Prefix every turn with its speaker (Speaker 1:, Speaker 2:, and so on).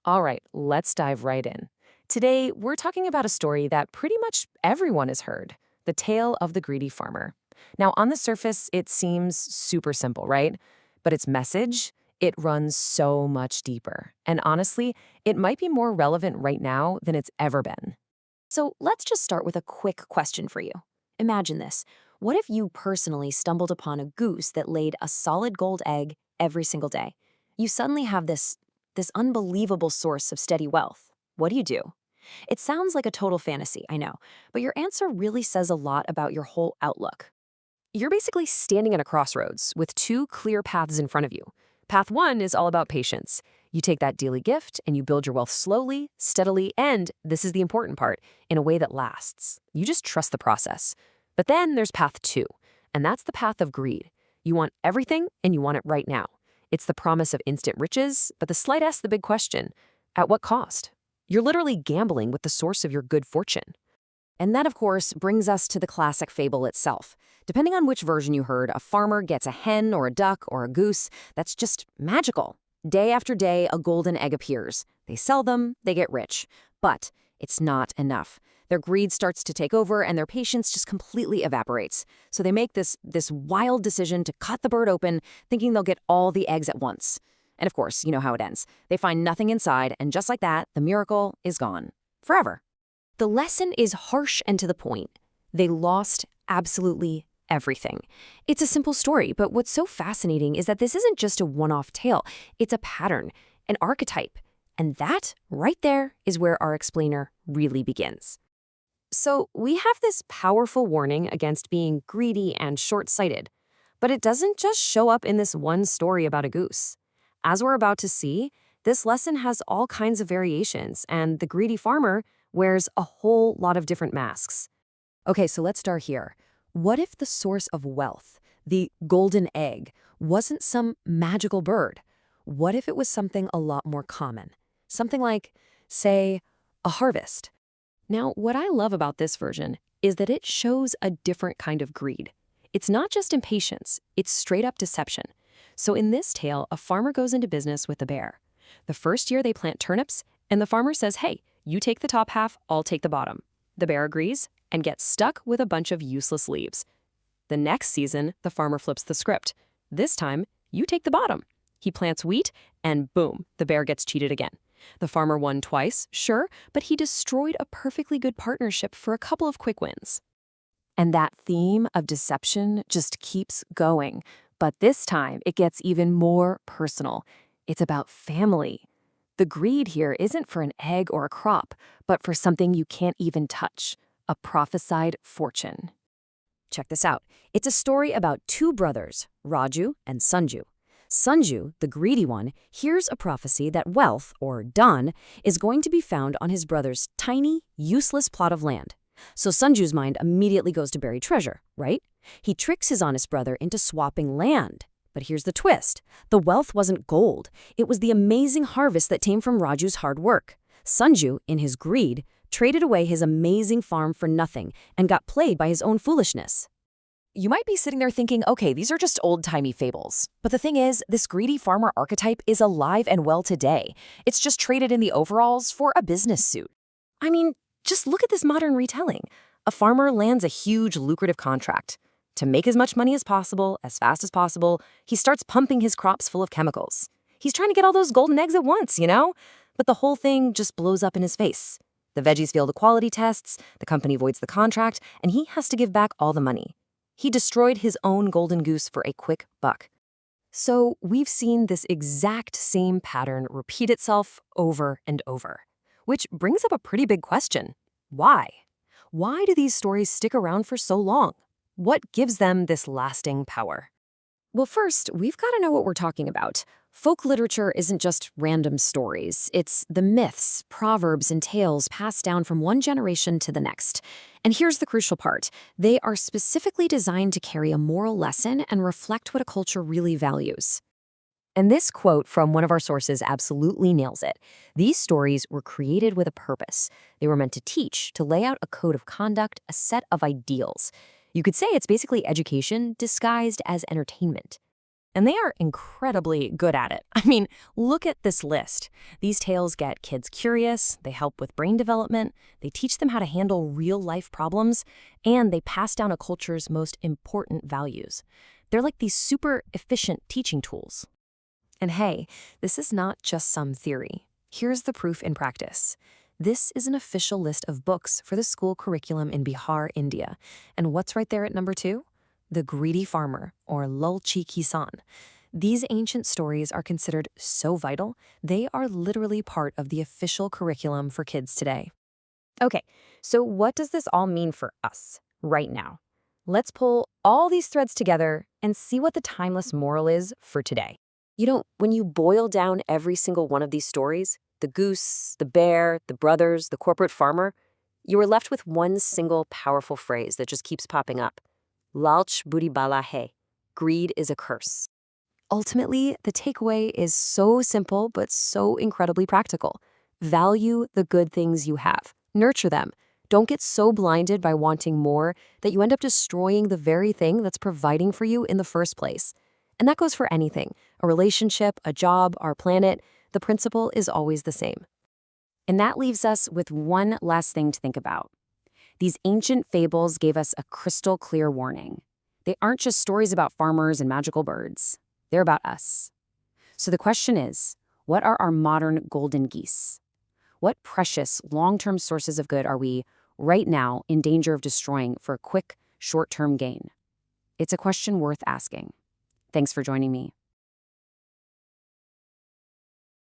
Speaker 1: All right, let's dive right in. Today, we're talking about a story that pretty much everyone has heard, the tale of the greedy farmer. Now, on the surface, it seems super simple, right? But its message, it runs so much deeper. And honestly, it might be more relevant right now than it's ever been.
Speaker 2: So let's just start with a quick question for you. Imagine this. What if you personally stumbled upon a goose that laid a solid gold egg every single day? You suddenly have this unbelievable source of steady wealth. What do you do? It sounds like a total fantasy, I know, but your answer really says a lot about your whole outlook.
Speaker 1: You're basically standing at a crossroads with two clear paths in front of you. Path one is all about patience. You take that daily gift and you build your wealth slowly, steadily, and this is the important part, in a way that lasts. You just trust the process. But then there's path two, and that's the path of greed. You want everything and you want it right now. It's the promise of instant riches, but the slight S, the big question: at what cost? You're literally gambling with the source of your good fortune.
Speaker 2: And that, of course, brings us to the classic fable itself. Depending on which version you heard, a farmer gets a hen or a duck or a goose that's just magical. Day after day, a golden egg appears. They sell them, they get rich. But it's not enough. Their greed starts to take over and their patience just completely evaporates. So they make this wild decision to cut the bird open, thinking they'll get all the eggs at once. And of course, you know how it ends. They find nothing inside, and just like that, the miracle is gone. Forever. The lesson is harsh and to the point. They lost absolutely everything. It's a simple story, but what's so fascinating is that this isn't just a one-off tale. It's a pattern, an archetype. And that, right there, is where our explainer really begins.
Speaker 1: So we have this powerful warning against being greedy and short-sighted, but it doesn't just show up in this one story about a goose. As we're about to see, this lesson has all kinds of variations, and the greedy farmer wears a whole lot of different masks.
Speaker 2: Okay, so let's start here. What if the source of wealth, the golden egg, wasn't some magical bird? What if it was something a lot more common? Something like, say, a harvest.
Speaker 1: Now, what I love about this version is that it shows a different kind of greed. It's not just impatience, it's straight up deception. So in this tale, a farmer goes into business with a bear. The first year they plant turnips, and the farmer says, hey, you take the top half, I'll take the bottom. The bear agrees and gets stuck with a bunch of useless leaves. The next season, the farmer flips the script. This time, you take the bottom. He plants wheat, and boom, the bear gets cheated again. The farmer won twice, sure, but he destroyed a perfectly good partnership for a couple of quick wins. And that theme of deception just keeps going. But this time, it gets even more personal. It's about family. The greed here isn't for an egg or a crop, but for something you can't even touch, a prophesied fortune.
Speaker 2: Check this out. It's a story about two brothers, Raju and Sanju. Sanju, the greedy one, hears a prophecy that wealth, or dhan, is going to be found on his brother's tiny, useless plot of land. So Sanju's mind immediately goes to bury treasure, right? He tricks his honest brother into swapping land. But here's the twist. The wealth wasn't gold. It was the amazing harvest that came from Raju's hard work. Sanju, in his greed, traded away his amazing farm for nothing and got played by his own foolishness.
Speaker 1: You might be sitting there thinking, okay, these are just old-timey fables. But the thing is, this greedy farmer archetype is alive and well today. It's just traded in the overalls for a business suit. I mean, just look at this modern retelling. A farmer lands a huge, lucrative contract. To make as much money as possible, as fast as possible, he starts pumping his crops full of chemicals. He's trying to get all those golden eggs at once, you know? But the whole thing just blows up in his face. The veggies fail the quality tests, the company voids the contract, and he has to give back all the money. He destroyed his own golden goose for a quick buck. So we've seen this exact same pattern repeat itself over and over. Which brings up a pretty big question. Why? Why do these stories stick around for so long? What gives them this lasting power?
Speaker 2: Well, first, we've got to know what we're talking about. Folk literature isn't just random stories. It's the myths, proverbs, and tales passed down from one generation to the next. And here's the crucial part. They are specifically designed to carry a moral lesson and reflect what a culture really values.
Speaker 1: And this quote from one of our sources absolutely nails it. These stories were created with a purpose. They were meant to teach, to lay out a code of conduct, a set of ideals. You could say it's basically education disguised as entertainment.
Speaker 2: And they are incredibly good at it. I mean, look at this list. These tales get kids curious, they help with brain development, they teach them how to handle real-life problems, and they pass down a culture's most important values. They're like these super efficient teaching tools.
Speaker 1: And hey, this is not just some theory. Here's the proof in practice. This is an official list of books for the school curriculum in Bihar, India. And what's right there at number 2? The Greedy Farmer, or Lulchi Kisan. These ancient stories are considered so vital, they are literally part of the official curriculum for kids today.
Speaker 2: Okay, so what does this all mean for us right now? Let's pull all these threads together and see what the timeless moral is for today. When you boil down every single one of these stories, the goose, the bear, the brothers, the corporate farmer, you are left with one single powerful phrase that just keeps popping up. Lalch buri bala hai. Greed is a curse.
Speaker 1: Ultimately, the takeaway is so simple but so incredibly practical. Value the good things you have. Nurture them. Don't get so blinded by wanting more that you end up destroying the very thing that's providing for you in the first place. And that goes for anything, a relationship, a job, our planet. The principle is always the same.
Speaker 2: And that leaves us with one last thing to think about. These ancient fables gave us a crystal clear warning. They aren't just stories about farmers and magical birds. They're about us. So the question is, what are our modern golden geese? What precious long-term sources of good are we, right now, in danger of destroying for a quick, short-term gain? It's a question worth asking. Thanks for joining me.